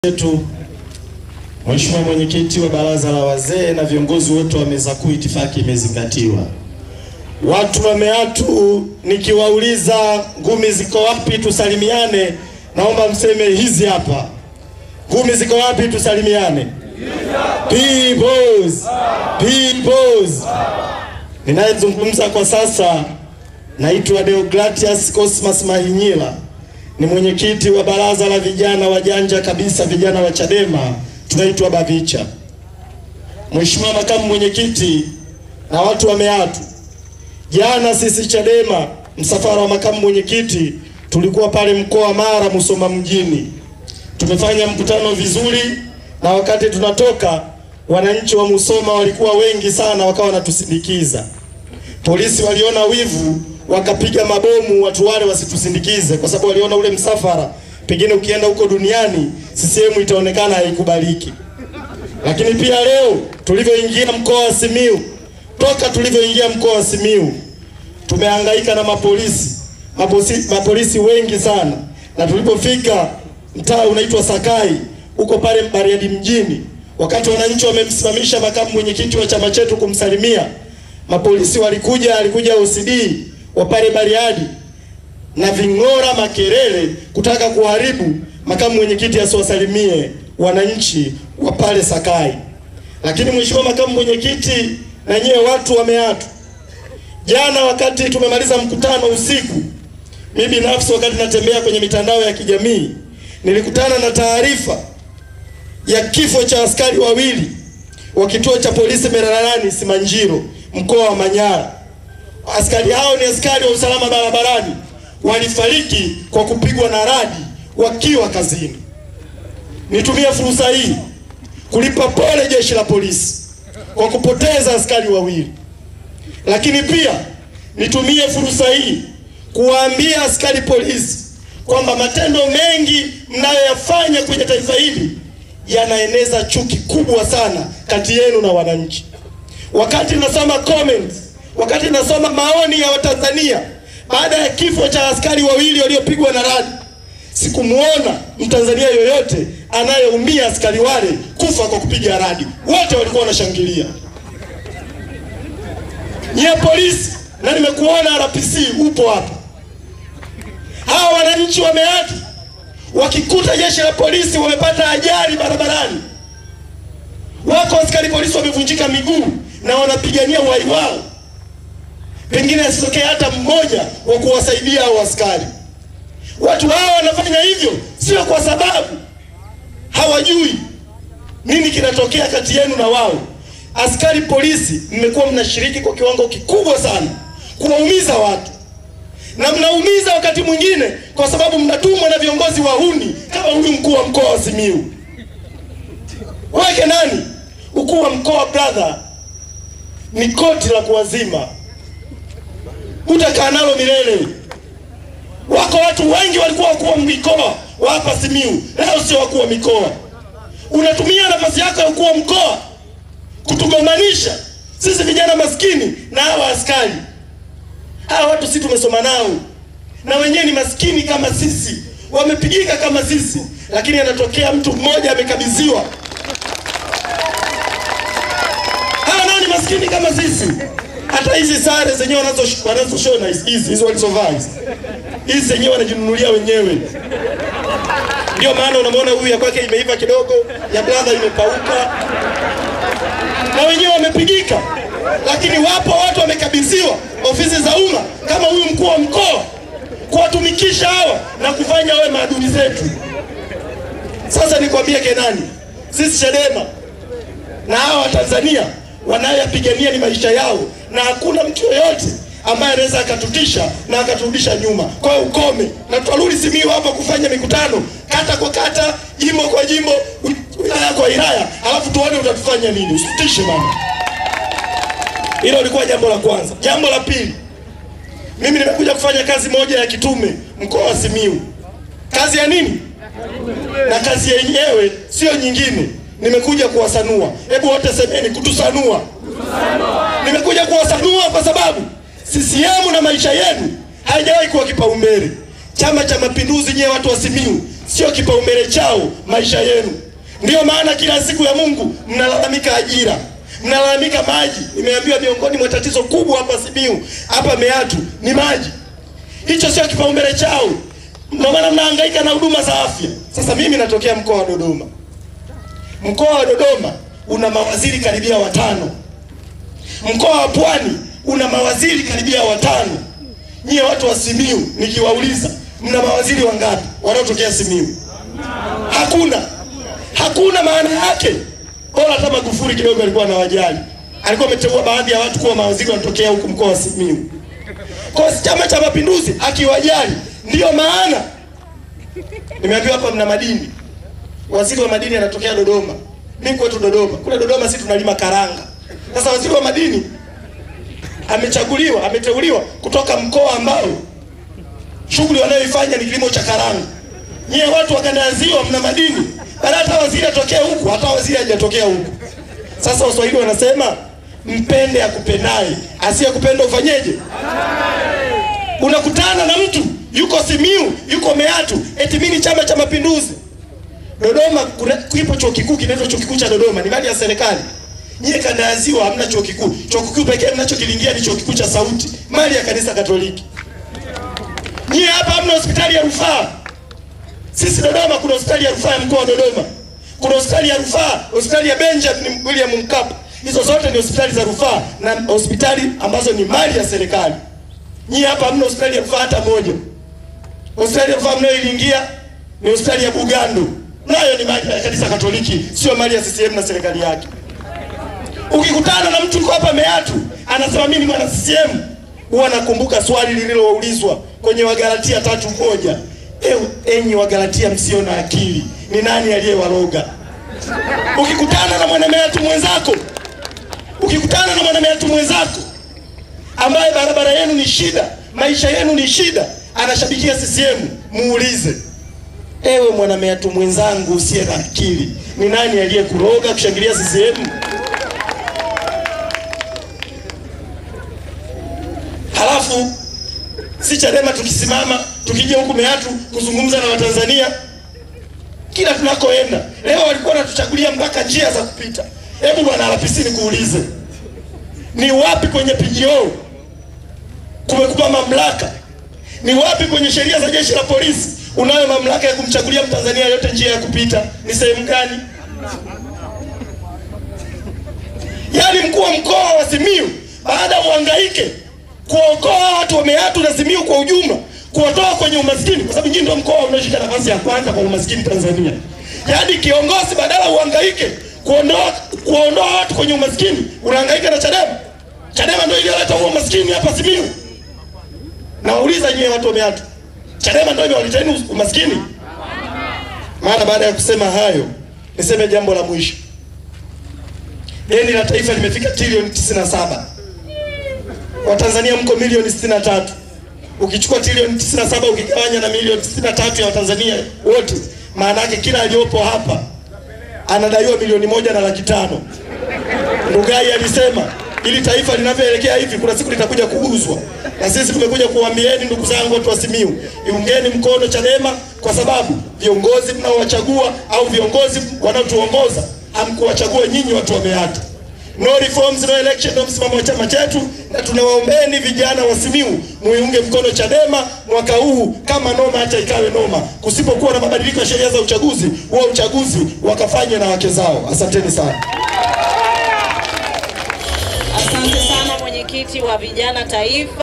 yetu, Mheshimiwa Mwenyekiti wa Baraza la Wazee na viongozi wote wa meza kuu, itifaki imezingatiwa. Watu wa Meatu, nikiwauliza ngumi ziko wapi tusalimiane, naomba mseme hizi hapa. Ngumi ziko wapi tusalimiane? Peoples! Peoples! Ninayezungumza kwa sasa naitwa Deogratias Cosmas Mahinyila. Ni mwenyekiti wa baraza la vijana wajanja kabisa, vijana wa Chadema, tunaitwa Bavicha. Mheshimiwa makamu mwenyekiti na watu wa Meatu, jana sisi Chadema, msafara wa makamu mwenyekiti, tulikuwa pale mkoa wa Mara, Musoma mjini. Tumefanya mkutano vizuri, na wakati tunatoka wananchi wa Musoma walikuwa wengi sana, wakawa wanatusindikiza. Polisi waliona wivu, wakapiga mabomu watu wale wasitusindikize, kwa sababu waliona ule msafara pengine ukienda huko duniani CCM itaonekana haikubaliki. Lakini pia leo tulivyoingia mkoa wa Simiyu, toka tulivyoingia mkoa wa Simiyu tumehangaika na mapolisi wengi sana, na tulipofika mtaa unaitwa Sakai huko pale Bariadi mjini, wakati wananchi wamemsimamisha makamu mwenyekiti wa chama chetu kumsalimia, mapolisi alikuja OCD wa pale Bariadi na ving'ora makelele kutaka kuharibu makamu mwenyekiti asiwasalimie wananchi wa pale Sakai. Lakini Mheshimiwa makamu mwenyekiti na nyewe watu wa Meatu, jana wakati tumemaliza mkutano usiku, mimi binafsi wakati natembea kwenye mitandao ya kijamii nilikutana na taarifa ya kifo cha askari wawili wa kituo cha polisi Mererani Simanjiro, mkoa wa Manyara. Askari hao ni askari wa usalama barabarani, walifariki kwa kupigwa na radi wakiwa kazini. Nitumie fursa hii kulipa pole jeshi la polisi kwa kupoteza askari wawili. Lakini pia nitumie fursa hii kuwaambia askari polisi kwamba matendo mengi mnayoyafanya kwenye taifa hili yanaeneza chuki kubwa sana kati yenu na wananchi. Wakati nasoma comments, wakati nasoma maoni ya Watanzania baada ya kifo cha askari wawili waliopigwa na radi, sikumuona Mtanzania yoyote anayeumia askari wale kufa kwa kupiga radi. Wote walikuwa wanashangilia. Nyie polisi, na nimekuona RPC upo hapa, hawa wananchi wa Meatu wakikuta jeshi la polisi wamepata ajali barabarani, wako askari polisi wamevunjika miguu na wanapigania uhai wao, pengine asitokee hata mmoja wa kuwasaidia hao askari. Watu hao wanafanya hivyo sio kwa sababu hawajui nini kinatokea kati yenu na wao. Askari polisi mmekuwa mnashiriki kwa kiwango kikubwa sana kuwaumiza watu, na mnaumiza wakati mwingine kwa sababu mnatumwa na viongozi wahuni kama huyu mkuu wa mkoa wa Simiyu. Wake nani? Ukuu wa mkoa brother ni koti la kuwazima, utakaa nalo milele. Wako watu wengi walikuwa wakuu wa mikoa wa hapa Simiyu, leo sio wakuu wa mikoa. Unatumia nafasi yako ya ukuu wa mkoa kutugomanisha sisi vijana maskini na hawa askari. Hawa watu sisi tumesoma nao, na wenyewe ni maskini kama sisi, wamepigika kama sisi, lakini anatokea mtu mmoja amekabidhiwa. Hawa nao ni maskini kama sisi. Hata hizi sare zenyewe wanazoshona hizi walizovaa hizi zenyewe wanajinunulia wenyewe. Ndio maana unamwona huyu ya kwake imeiva kidogo, ya brother imepauka, na wenyewe wamepigika. Lakini wapo watu wamekabidhiwa ofisi za umma kama huyu mkuu wa mkoa kuwatumikisha hawa na kufanya wawe maadui zetu. Sasa nikwambie Kenani, sisi Chadema na hawa Tanzania wanayopigania ni maisha yao, na hakuna mtu yoyote ambaye anaweza akatutisha na akaturudisha nyuma. Kwa hiyo ukome, na tutarudi Simiyu hapa kufanya mikutano kata kwa kata, jimbo kwa jimbo, wilaya kwa wilaya, alafu tuone utatufanya nini. Usitishe bana. Hilo lilikuwa jambo la kwanza. Jambo la pili, mimi nimekuja kufanya kazi moja ya kitume mkoa wa Simiyu. Kazi ya nini? Na kazi yenyewe sio nyingine, nimekuja kuwasanua. Hebu wote semeni kutusanua. Nimekuja kuwasanua kwa sababu CCM na maisha yenu haijawahi kuwa kipaumbele. Chama cha Mapinduzi, nyewe watu wa Simiyu, sio kipaumbele chao maisha yenu. Ndio maana kila siku ya Mungu mnalalamika ajira, mnalalamika maji. Nimeambiwa miongoni mwa tatizo kubwa hapa Simiyu, hapa Meatu ni maji. Hicho sio kipaumbele chao. Ndio maana mnahangaika na huduma za afya. Sasa mimi natokea mkoa wa Dodoma. Mkoa wa Dodoma una mawaziri karibia 5. Mkoa wa Pwani una mawaziri karibia 5. Nyie watu wa Simiyu nikiwauliza, mna mawaziri wangapi wanaotokea Simiyu? Hakuna. Maana yake bora hata Magufuli kidogo alikuwa anawajali. Alikuwa ameteua baadhi ya watu kuwa mawaziri wanatokea huko mkoa wa Simiyu. Kwa Chama cha Mapinduzi akiwajali, ndio maana nimeambiwa hapa mna madini. Waziri wa madini anatokea Dodoma. Mimi kwetu Dodoma. Kule Dodoma sisi tunalima karanga. Sasa waziri wa madini ameteuliwa kutoka mkoa ambao shughuli wanayoifanya ni kilimo cha karanga. Nyie watu wa kanda ya Ziwa mna madini. Baada hata waziri atokea huku, hata waziri hajatokea huku. Sasa Waswahili wanasema mpende akupendaye, asiyekupenda ufanyeje? Unakutana na mtu yuko Simiyu, yuko Meatu, eti mimi Chama cha Mapinduzi. Dodoma kipo chuo kikuu kinaitwa chuo kikuu cha Dodoma, ni mali ya serikali. Nyie kanda ya Ziwa hamna chuo kikuu. Chuo kikuu pekee mnachokilingia ni chuo kikuu cha Sauti, mali ya kanisa Katoliki. Nyie hapa hamna hospitali ya rufaa. Sisi Dodoma kuna hospitali ya rufaa ya mkoa wa Dodoma. Kuna hospitali ya rufaa, hospitali ya Benjamin William Mkapa. Hizo zote ni hospitali za rufaa na hospitali ambazo ni mali ya serikali. Nyie hapa hamna hospitali ya rufaa hata moja. Hospitali ya rufaa mnayoilingia ni hospitali ya Bugando. Nayo ni mali ya kanisa Katoliki, sio mali ya CCM na serikali yake. Ukikutana na mtu yuko hapa Meatu, anasema mimi ni mwana CCM, huwa nakumbuka swali lililoulizwa kwenye Wagalatia 3:1. Enyi Wagalatia msio na akili, ni nani aliyewaroga? Ukikutana na mwana Meatu mwenzako, ambaye barabara yenu ni shida, maisha yenu ni shida, anashabikia CCM, muulize, ewe mwana Meatu mwenzangu usiye na akili, ni nani aliyekuroga kushangilia CCM? Halafu si Chadema tukisimama tukija huku Meatu kuzungumza na Watanzania kila tunakoenda. Leo walikuwa wanatuchagulia mpaka njia za kupita. Hebu bwana RPC nikuulize, ni wapi kwenye PGO kumekupa mamlaka? Ni wapi kwenye sheria za jeshi la polisi unayo mamlaka ya kumchagulia Mtanzania yote njia ya kupita? Ni sehemu gani? Yaani mkuu wa mkoa wa Simiyu baada ya uhangaike kuokoa watu wa Meatu na Simiyu kwa ujumla, kuwatoa kwenye umaskini, kwa sababu nyinyi ndio mkoa unaoshika nafasi ya kwanza kwa umaskini Tanzania. Yaani kiongozi badala uhangaike kuondoa watu kwenye umaskini, unahangaika na Chadema. Chadema ndio iliyoleta huo umaskini hapa Simiyu. Nauliza nyie watu wa Meatu, Chadema ndio iliyoleta umaskini? Mara baada ya kusema hayo, niseme jambo la mwisho. Deni la taifa limefika trilioni 97. Watanzania mko milioni 63. Ukichukua trilioni 97 ukigawanya na milioni 63 ya Watanzania wote, maana yake kila aliyopo hapa anadaiwa milioni 1.5 milioni. Ndugai alisema ili taifa linavyoelekea hivi kuna siku litakuja kuuzwa. Na sisi tumekuja kuambieni ndugu zangu watu wa Simiyu, iungeni mkono Chadema, kwa sababu viongozi mnaowachagua au viongozi wanaotuongoza hamkuwachagua nyinyi watu wa Meatu. No reforms, no election, no msimamo wa chama chetu, na tunawaombeni vijana wa Simiyu muiunge mkono Chadema mwaka huu, kama noma acha ikawe noma. Kusipokuwa na mabadiliko ya sheria za uchaguzi, huo uchaguzi wakafanye na wake zao. Asanteni sana. Asante sana mwenyekiti wa vijana taifa.